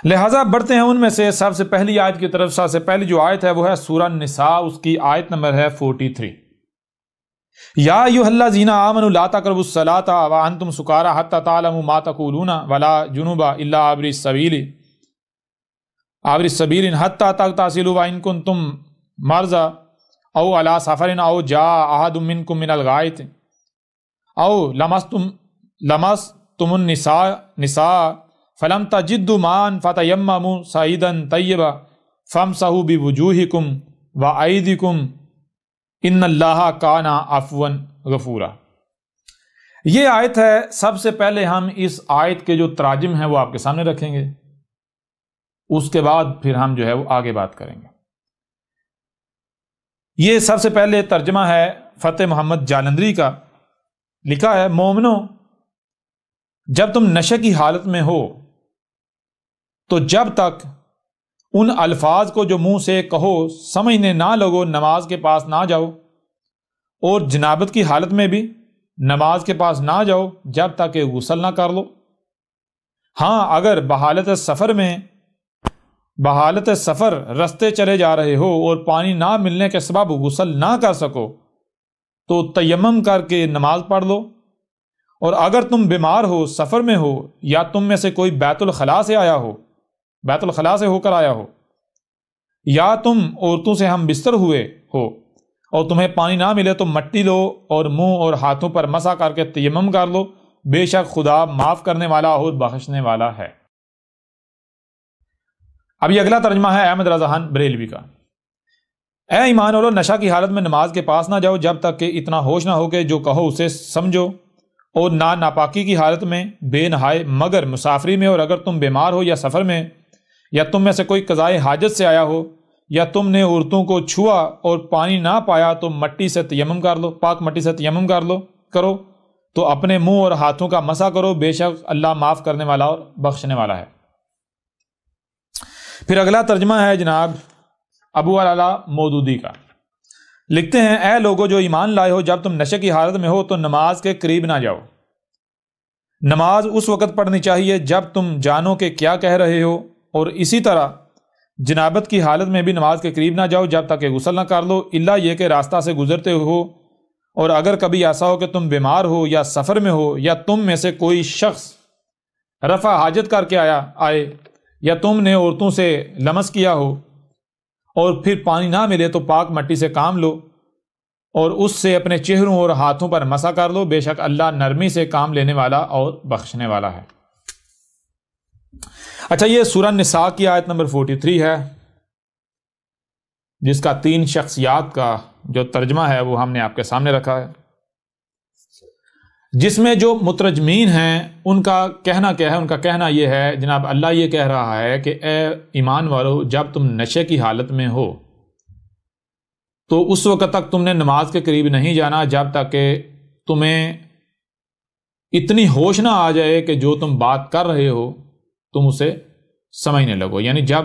لہٰذا بڑھتے ہیں ان میں سے سب سے پہلی آیت کی طرف۔ سب سے پہلی جو آیت ہے وہ ہے سورہ نساء، اس کی آیت نمبر ہے 43۔ یا ایھا الذین آمنوا لا تقربوا الصلاۃ وانتم سکارى حتى تعلموا ما تقولون ولا جنبا الا عابر السبیل حتى تغتسلوا وان کنتم مرضى او على سفر او جاء احد منکم من الغائط او لمستم النساء فلم تجدوا ماء فتیمموا صعیدا طیبا فامسحوا بوجوہکم وایدیکم ان اللہ کان عفوا غفورا۔ یہ آیت ہے۔ سب سے پہلے ہم اس آیت کے جو تراجم ہیں وہ آپ کے سامنے رکھیں گے، اس کے بعد پھر ہم جو ہے وہ آگے بات کریں گے۔ یہ سب سے پہلے ترجمہ ہے فتح محمد جالندری کا، لکھا ہے مومنو جب تم نشے کی حالت میں ہو تو جب تک ان الفاظ کو جو منہ سے کہو سمجھنے نہ لگو نماز کے پاس نہ جاؤ، اور جنابت کی حالت میں بھی نماز کے پاس نہ جاؤ جب تک کہ غسل نہ کر لو۔ ہاں اگر بحالت سفر رستے چلے جا رہے ہو اور پانی نہ ملنے کے سبب غسل نہ کر سکو تو تیمم کر کے نماز پڑھ لو، اور اگر تم بیمار ہو، سفر میں ہو، یا تم میں سے کوئی بیت الخلاء سے ہو کر آیا ہو، یا تم عورتوں سے ہم بستر ہوئے ہو اور تمہیں پانی نہ ملے تو مٹی لو اور منہ اور ہاتھوں پر مسح کر کے تیمم کر لو، بے شک خدا معاف کرنے والا اور بخشنے والا ہے۔ اب یہ اگلا ترجمہ ہے احمد رضا خان بریلوی کا۔ اے ایمان والو، نشہ کی حالت میں نماز کے پاس نہ جاؤ جب تک کہ اتنا ہوش نہ ہو کہ جو کہو اسے سمجھو، اور نہ ناپاکی کی حالت میں بے نہائے مگر مسافری میں، اور اگر تم بیمار ہو یا سفر میں، یا تم میں سے کوئی قضائے حاجت سے آیا ہو، یا تم نے عورتوں کو چھوا اور پانی نہ پایا تو مٹی سے تیمم کر لو، پاک مٹی سے تیمم کرو تو اپنے منہ اور ہاتھوں کا مسح کرو، بے شک اللہ معاف کرنے والا اور بخشنے والا ہے۔ پھر اگلا ترجمہ ہے جناب ابو العلا مودودی کا، لکھتے ہیں اے لوگو جو ایمان لائے ہو، جب تم نشے کی حالت میں ہو تو نماز کے قریب نہ جاؤ۔ نماز اس وقت پڑھنی چاہیے جب تم جانو کہ کیا کہہ رہے ہو، اور اسی طرح جنابت کی حالت میں بھی نماز کے قریب نہ جاؤ جب تک کہ غسل نہ کر لو، الا یہ کہ راستہ سے گزرتے ہو، اور اگر کبھی ایسا ہو کہ تم بیمار ہو یا سفر میں ہو، یا تم میں سے کوئی شخص رفع حاجت کر کے آئے، یا تم نے عورتوں سے لمس کیا ہو اور پھر پانی نہ ملے تو پاک مٹی سے کام لو اور اس سے اپنے چہروں اور ہاتھوں پر مسح کر لو، بے شک اللہ نرمی سے کام لینے والا اور بخشنے والا ہے۔ اچھا، یہ سورہ نساء کی آیت نمبر 43 ہے، جس کا 3 شخصیات کا جو ترجمہ ہے وہ ہم نے آپ کے سامنے رکھا ہے، جس میں جو مترجمین ہیں ان کا کہنا کیا ہے؟ ان کا کہنا یہ ہے جناب اللہ یہ کہہ رہا ہے کہ اے ایمان والو، جب تم نشے کی حالت میں ہو تو اس وقت تک تم نے نماز کے قریب نہیں جانا جب تک کہ تمہیں اتنی ہوش نہ آ جائے کہ جو تم بات کر رہے ہو تم اسے سمجھنے لگو۔ یعنی جب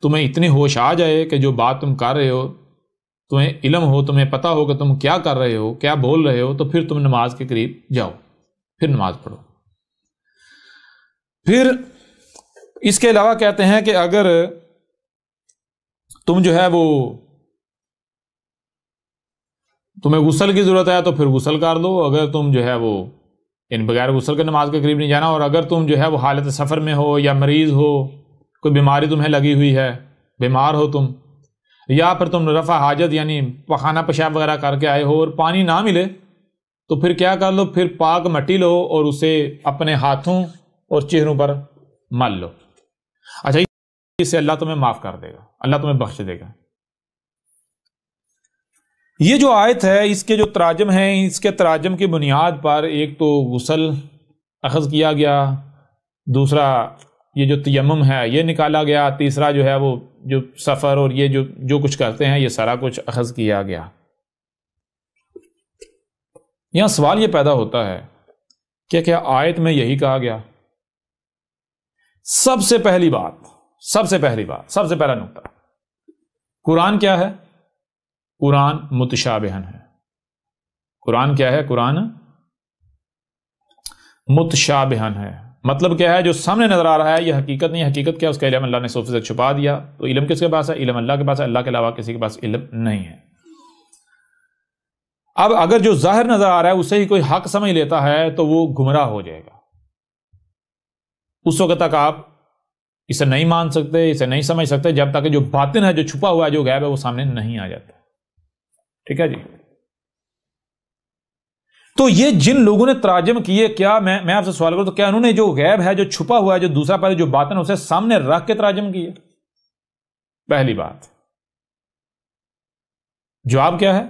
تمہیں اتنی ہوش آ جائے کہ جو بات تم کر رہے ہو تمہیں علم ہو، تمہیں پتہ ہو کہ تم کیا کر رہے ہو، کیا بول رہے ہو، تو پھر تم نماز کے قریب جاؤ، پھر نماز پڑھو۔ پھر اس کے علاوہ کہتے ہیں کہ اگر تم جو ہے وہ تمہیں غسل کی ضرورت ہے تو پھر غسل کر لو، اگر تم جو ہے وہ بغیر غسل کے نماز کے قریب نہیں جانا، اور اگر تم جو ہے وہ حالت سفر میں ہو یا مریض ہو، کوئی بیماری تمہیں لگی ہوئی ہے، بیمار ہو تم، یا پھر تم رفع حاجت یعنی پخانہ پیشاب وغیرہ کر کے آئے ہو اور پانی نہ ملے تو پھر کیا کر لو؟ پھر پاک مٹی لو اور اسے اپنے ہاتھوں اور چہروں پر مل لو۔ اچھا، اس سے اللہ تمہیں معاف کر دے گا، اللہ تمہیں بخش دے گا۔ یہ جو آیت ہے اس کے جو تراجم ہیں، اس کے تراجم کی بنیاد پر ایک تو غسل اخذ کیا گیا، دوسرا یہ جو تیمم ہے یہ نکالا گیا، تیسرا جو ہے وہ جو سفر اور یہ جو کچھ کرتے ہیں یہ سارا کچھ اخذ کیا گیا۔ یہاں سوال یہ پیدا ہوتا ہے کہ کیا آیت میں یہی کہا گیا؟ سب سے پہلی بات، سب سے پہلا نقطہ، قرآن کیا ہے؟ قرآن متشابہن ہے۔ قرآن کیا ہے؟ قرآن متشابہن ہے، مطلب کیا ہے؟ جو سامنے نظر آ رہا ہے یہ حقیقت نہیں ہے. حقیقت کیا؟ اس کا علم اللہ نے 100% چھپا دیا. تو علم کس کے پاس ہے؟ علم اللہ کے پاس ہے. اللہ کے علاوہ کسی کے پاس علم نہیں ہے. اب اگر جو ظاہر نظر آ رہا ہے اسے ہی کوئی حق سمجھ لیتا ہے تو وہ گمراہ ہو جائے گا. اس وقت تک آپ اسے نہیں مان سکتے، اسے نہیں سمجھ سکتے جب تک کہ جو باطن ہے، جو چھپا ہوا ہے، جو غیب ہے، وہ سامنے نہیں آ جاتا. ٹھیک ہے جی. تو یہ جن لوگوں نے تراجم کیے، کیا میں آپ سے سوال کروں تو کیا انہوں نے جو غیب ہے، جو چھپا ہوا ہے، جو دوسرا پہلے جو باطن ہے، اسے سامنے رکھ کے تراجم کیے؟ پہلی بات. جواب کیا ہے؟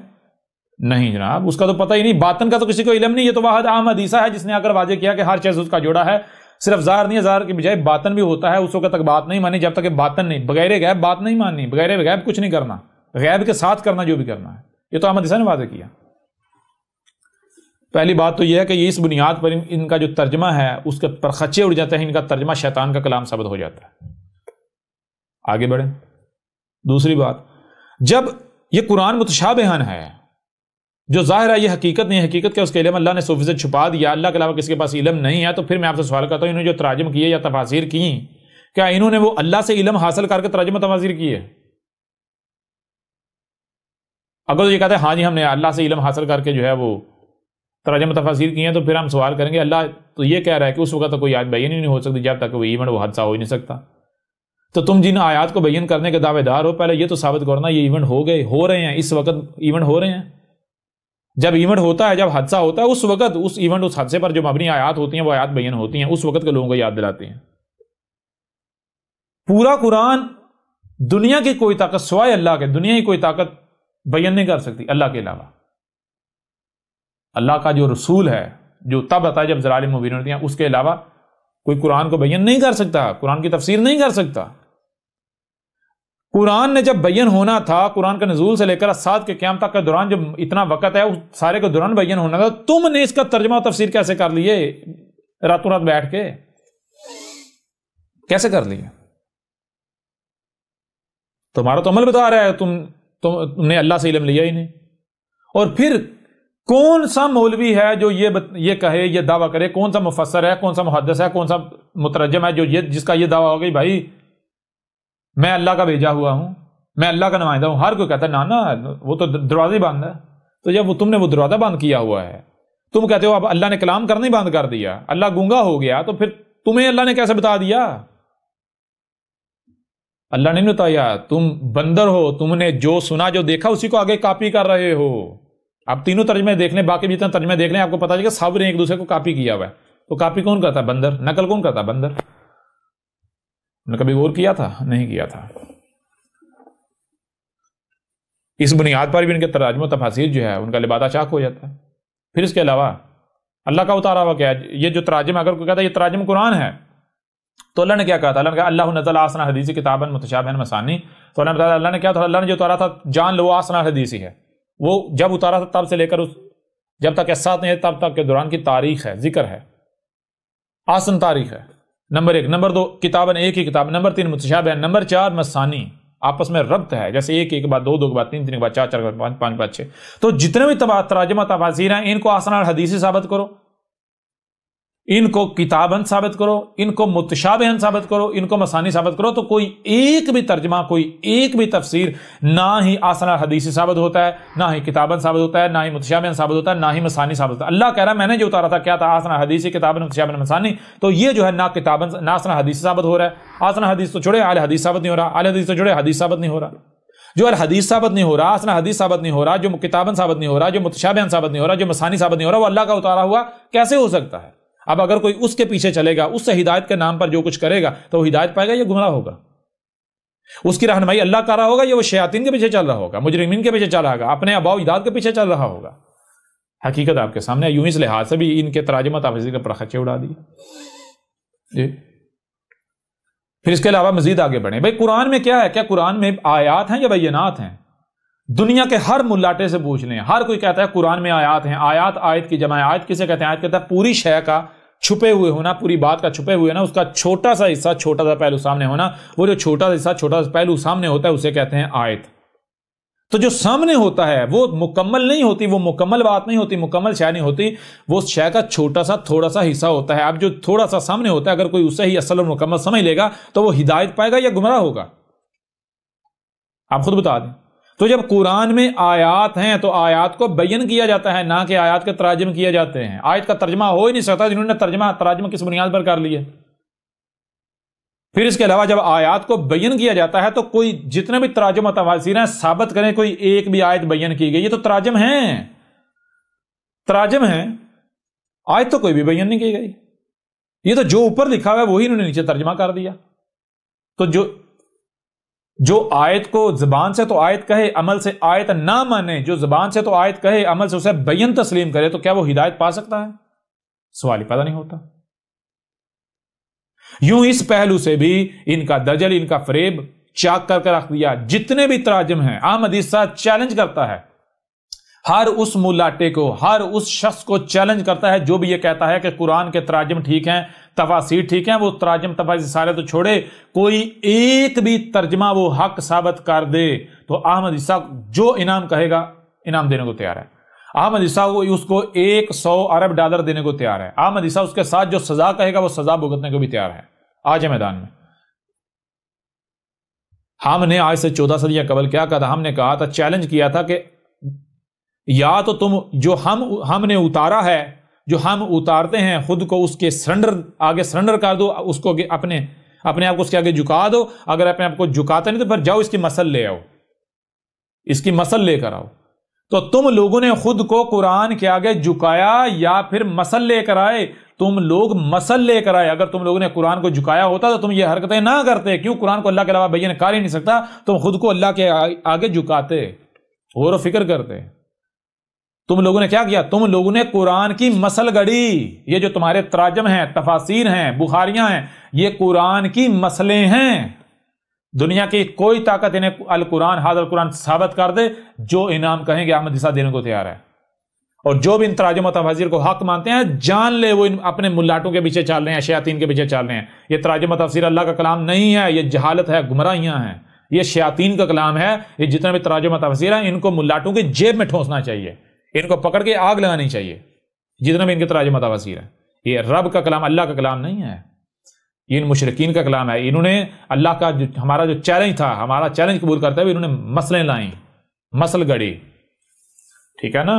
نہیں جناب، اس کا تو پتہ ہی نہیں. باطن کا تو کسی کو علم نہیں. یہ تو واحد عام حدیثہ ہے جس نے اگر واضح کیا کہ ہر چیز اس کا جوڑا ہے. صرف ظاہر نہیں ہے، ظاہر کی بجائے باطن بھی ہوتا ہے. اس وقت تک بات نہیں مانی جب تک کہ باطن نہیں. بغیر غیب بات نہیں ماننی، بغیر غیب کچھ نہیں کرنا، غیب کے ساتھ کرنا جو بھی کرنا ہے. یہ تو عام حدیثہ نے واضح کیا. پہلی بات تو یہ ہے کہ یہ اس بنیاد پر ان کا جو ترجمہ ہے اس کے پر خچے اڑ جاتے ہیں. ان کا ترجمہ شیطان کا کلام ثابت ہو جاتا ہے. آگے بڑھیں. دوسری بات، جب یہ قرآن متشابہن ہے، جو ظاہر ہے یہ حقیقت نہیں ہے، حقیقت کیا؟ اس کے علم اللہ نے 100% چھپا دیا. اللہ کے علاوہ کسی کے پاس علم نہیں ہے. تو پھر میں آپ سے سوال کرتا ہوں، انہوں نے جو تراجم کیے یا تفاسیر کی، کیا انہوں نے وہ اللہ سے علم حاصل کر کے تراجم و تفاسیر کیے؟ اگر یہ کہتے ہیں ہاں جی ہم نے اللہ سے علم حاصل کر کے جو ہے وہ تراجم و تفاسیر کیے ہیں، تو پھر ہم سوال کریں گے اللہ تو یہ کہہ رہا ہے کہ اس وقت تک کوئی آیت بیان ہی نہیں ہو سکتی جب تک وہ ایونٹ، وہ حادثہ ہو ہی نہیں سکتا. تو تم جن آیات کو بیان کرنے کے دعوے دار ہو، پہلے یہ تو ثابت کرنا یہ ایونٹ ہو گئے، ہو رہے ہیں، اس وقت ایونٹ ہو رہے ہیں. جب ایونٹ ہوتا ہے، جب حادثہ ہوتا ہے، اس وقت اس ایونٹ، اس حادثے پر جو مبنی آیات ہوتی ہیں وہ آیات بیان ہوتی ہیں، اس وقت کے لوگوں کو یاد دلاتے ہیں. پورا قرآن دنیا کی کوئی طاقت سوائے اللہ کے، دنیا کی کوئی طاقت بیان نہیں کر سکتی اللہ کے علاوہ. اللہ کا جو رسول ہے جو تب آتا ہے جب ضلال مبین ہوتی ہیں، اس کے علاوہ کوئی قرآن کو بیان نہیں کر سکتا، قرآن کی تفسیر نہیں کر سکتا. قرآن نے جب بیان ہونا تھا، قرآن کے نزول سے لے کر سات کے قیام تک کے دوران جو اتنا وقت ہے اس سارے کے دوران بیان ہونا تھا. تم نے اس کا ترجمہ و تفسیر کیسے کر لیے راتوں رات بیٹھ کے؟ کیسے کر لیے؟ تمہارا تو عمل بتا رہا ہے تم نے اللہ سے علم لیا ہی نہیں. اور پھر کون سا مولوی ہے جو یہ کہے، یہ دعویٰ کرے؟ کون سا مفسر ہے، کون سا محدث ہے، کون سا مترجم ہے جو جس کا یہ دعویٰ ہو گئی بھائی میں اللہ کا بھیجا ہوا ہوں، میں اللہ کا نمائندہ ہوں؟ ہر کوئی کہتا ہے نا وہ تو دروازے بند ہے. تو جب تم نے وہ دروازہ بند کیا ہوا ہے، تم کہتے ہو اب اللہ نے کلام کرنا ہی بند کر دیا، اللہ گونگا ہو گیا، تو پھر تمہیں اللہ نے کیسے بتا دیا؟ اللہ نے نہیں بتایا. تم بندر ہو، تم نے جو سنا جو دیکھا اسی کو آگے کاپی کر رہے ہو. آپ تینوں ترجمے دیکھ لیں، باقی بھی اتنا ترجمے دیکھ لیں، آپ کو پتا چلے گا سب نے ایک دوسرے کو کاپی کیا ہوا ہے. تو کاپی کون کرتا ہے؟ بندر. نقل کون کرتا ہے؟ بندر. نے کبھی غور کیا تھا؟ نہیں کیا تھا. اس بنیاد پر بھی ان کے تراجم و تفاسیر جو ہے ان کا لبادہ چاک ہو جاتا ہے. پھر اس کے علاوہ اللہ کا اتارا ہوا کیا ہے؟ یہ جو تراجم، اگر کوئی کہتا ہے یہ تراجم قرآن ہے، تو اللہ نے کیا کہا تھا؟ اللہ نے کہا اللہ نزل احسن الحدیث کتابا متشابہا مثانی. تو اللہ نے کیا تھا؟ اللہ نے جو اتارا تھا جان لو احسن الحدیث ہی ہے. وہ جب اتارا تھا تب سے لے کر جب تک احساس نہیں ہے تب تک کے دوران کی تاریخ ہے، ذکر ہے، آسن تاریخ ہے. نمبر 1. نمبر 2 کتاباً ایک ہی کتاب. نمبر 3 متشابہ. نمبر 4 مثانی، آپس میں ربط ہے، جیسے ایک کے بعد دو، دو کے بعد تین، تین کے بعد چار، چار کے بعد پانچ، پانچ کے بعد 6. تو جتنے بھی تراجم و تفاسیر ہیں ان کو آسن الحدیث ثابت کرو، ان کو کتاباً ثابت کرو، ان کو متشابہاً ثابت کرو، ان کو مثانی ثابت کرو. تو کوئی ایک بھی ترجمہ، کوئی ایک بھی تفسیر نہ ہی آسن الحدیث ثابت ہوتا ہے، نہ ہی کتاباً ثابت ہوتا ہے، نہ ہی متشابہاً ثابت ہوتا ہے، نہ ہی مثانی ثابت ہوتا ہے. اللہ کہہ رہا ہے میں نے جو اتارا تھا کیا تھا؟ آسن الحدیث کتاباً متشابہاً مثانی. تو یہ جو ہے نہ کتاباً نہ آسن الحدیث ثابت ہو رہا ہے. آسن الحدیث تو چھوڑے اہل حدیث ثابت نہیں ہو رہا، اہل حدیث تو چھوڑے حدیث ثابت نہیں ہو رہا. جو الحدیث ثابت نہیں ہو رہا، آسن حدیث ثابت نہیں ہو رہا، جو کتاباً ثابت نہیں ہو رہا، جو متشابہاً ثابت نہیں ہو رہا، جو مثانی ثابت نہیں ہو رہا، وہ اللہ کا اتارا ہوا کیسے ہو سکتا ہے؟ اب اگر کوئی اس کے پیچھے چلے گا، اس سے ہدایت کے نام پر جو کچھ کرے گا تو وہ ہدایت پائے گا یا گمراہ ہوگا؟ اس کی رہنمائی اللہ کر رہا ہوگا یا وہ شیاطین کے پیچھے چل رہا ہوگا، مجرمین کے پیچھے چل رہا ہوگا، اپنے آباء و اجداد کے پیچھے چل رہا ہوگا؟ حقیقت آپ کے سامنے. یوں اس لحاظ سے بھی ان کے تراجم و تفاسیر کے پرخچے اڑا دیے. جی پھر اس کے علاوہ مزید آگے بڑھیں. بھائی قرآن میں کیا ہے؟ کیا قرآن میں آیات ہیں یا بینات ہیں؟ دنیا کے ہر ملاٹے سے پوچھ لیں، ہر کوئی کہتا ہے قرآن میں آیات ہیں. آیات، آیت کی جمع آیت کسے کہتے ہیں؟ آیت کہتا ہے پوری شے کا چھپے ہوئے ہونا، پوری بات کا چھپے ہوئے ہونا، اس کا چھوٹا سا حصہ، چھوٹا سا پہلو سامنے ہونا. وہ جو چھوٹا سا حصہ، چھوٹا سا پہلو سامنے ہوتا ہے اسے کہتے ہیں آیت. تو جو سامنے ہوتا ہے وہ مکمل نہیں ہوتی، وہ مکمل بات نہیں ہوتی، مکمل شے نہیں ہوتی، وہ شے کا چھوٹا سا تھوڑا سا حصہ ہوتا ہے. اب جو تھوڑا سا سامنے ہوتا ہے اگر کوئی اسے ہی اصل اور مکمل سمجھ لے گا تو وہ ہدایت پائے گا یا گمراہ ہوگا؟ آپ خود بتا دیں. تو جب قرآن میں آیات ہیں تو آیات کو بیان کیا جاتا ہے، نہ کہ آیات کے تراجم کیے جاتے ہیں. آیت کا ترجمہ ہو ہی نہیں سکتا، جنہوں نے تراجمہ کس بنیاد پر کر لیے. پھر اس کے علاوہ جب آیات کو بیان کیا جاتا ہے تو کوئی جتنے بھی تراجم و تفاسیر ہیں ثابت کریں کوئی ایک بھی آیت بیان کی گئی. یہ تو تراجم ہیں، تراجم ہیں، آیت تو کوئی بھی بیان نہیں کی گئی. یہ تو جو اوپر لکھا ہوا ہے وہی انہوں نے نیچے ترجمہ کر دیا. تو جو آیت کو زبان سے تو آیت کہے عمل سے آیت نہ مانے، جو زبان سے تو آیت کہے عمل سے اسے بیان تسلیم کرے، تو کیا وہ ہدایت پا سکتا ہے؟ سوال ہی پیدا نہیں ہوتا. یوں اس پہلو سے بھی ان کا دجل، ان کا فریب چاک کر کے رکھ دیا. جتنے بھی تراجم ہیں احمد عیسیٰ چیلنج کرتا ہے ہر اس ملاٹے کو، ہر اس شخص کو چیلنج کرتا ہے جو بھی یہ کہتا ہے کہ قرآن کے تراجم ٹھیک ہیں، تفاسیر ٹھیک ہیں. وہ تراجم تفاسیر سارے تو چھوڑے، کوئی ایک بھی ترجمہ وہ حق ثابت کر دے تو احمد عیسیٰ جو انعام کہے گا انعام دینے کو تیار ہے. احمد عیسیٰ اس کو $100 ارب دینے کو تیار ہے. احمد عیسیٰ اس کے ساتھ جو سزا کہے گا وہ سزا بھگتنے کو بھی تیار ہے. آج میدان میں ہم نے آج سے 14 صدیاں قبل کیا کہا تھا؟ ہم نے کہا تھا، چیلنج کیا تھا کہ یا تو تم جو ہم نے اتارا ہے، جو ہم اتارتے ہیں خود کو اس کے آگے سرنڈر کر دو، اس کو اپنے آپ کو اس کے آگے جھکا دو. اگر اپنے آپ کو جھکاتے نہیں تو پھر جاؤ اس کی مسل لے آؤ، اس کی مسل لے کر آؤ. تو تم لوگوں نے خود کو قرآن کے آگے جھکایا یا پھر مسل لے کر آئے؟ تم لوگ مسل لے کر آئے. اگر تم لوگوں نے قرآن کو جھکایا ہوتا تو تم یہ حرکتیں نہ کرتے. کیوں؟ قرآن کو اللہ کے علاوہ بیان کر ہی نہیں سکتا، تم خود کو اللہ کے آگے جھکاتے، غور و فکر کرتے. تم لوگوں نے کیا کیا؟ تم لوگوں نے قرآن کی مسل گڑی. یہ جو تمہارے تراجم ہیں، تفاسیر ہیں، بخاریاں ہیں، یہ قرآن کی مسلیں ہیں. دنیا کی کوئی طاقت انہیں القرآن حاضر القرآن ثابت کر دے، جو انعام کہیں گے احمد عیسیٰ دینے کو تیار ہے. اور جو بھی ان تراجم و تفاسیر کو حق مانتے ہیں جان لے وہ اپنے ملاٹوں کے پیچھے چل رہے ہیں، شیاطین کے پیچھے چل رہے ہیں. یہ تراجم و تفسیر اللہ کا کلام نہیں ہے، یہ جہالت ہے، گمراہیاں ہیں، یہ شیاطین کا کلام ہے. یہ جتنے بھی تراجم و تفسیر ہیں ان کو ملاٹوں کی جیب میں ٹھونسنا چاہیے، ان کو پکڑ کے آگ لگانی چاہیے. جتنے بھی ان کے تراجم و تفاسیر ہیں، یہ رب کا کلام، اللہ کا کلام نہیں ہے، یہ ان مشرکین کا کلام ہے. انہوں نے اللہ کا ہمارا جو چیلنج تھا، ہمارا چیلنج قبول کرتے ہوئے انہوں نے مسلیں لائیں، مسل گڑی. ٹھیک ہے نا؟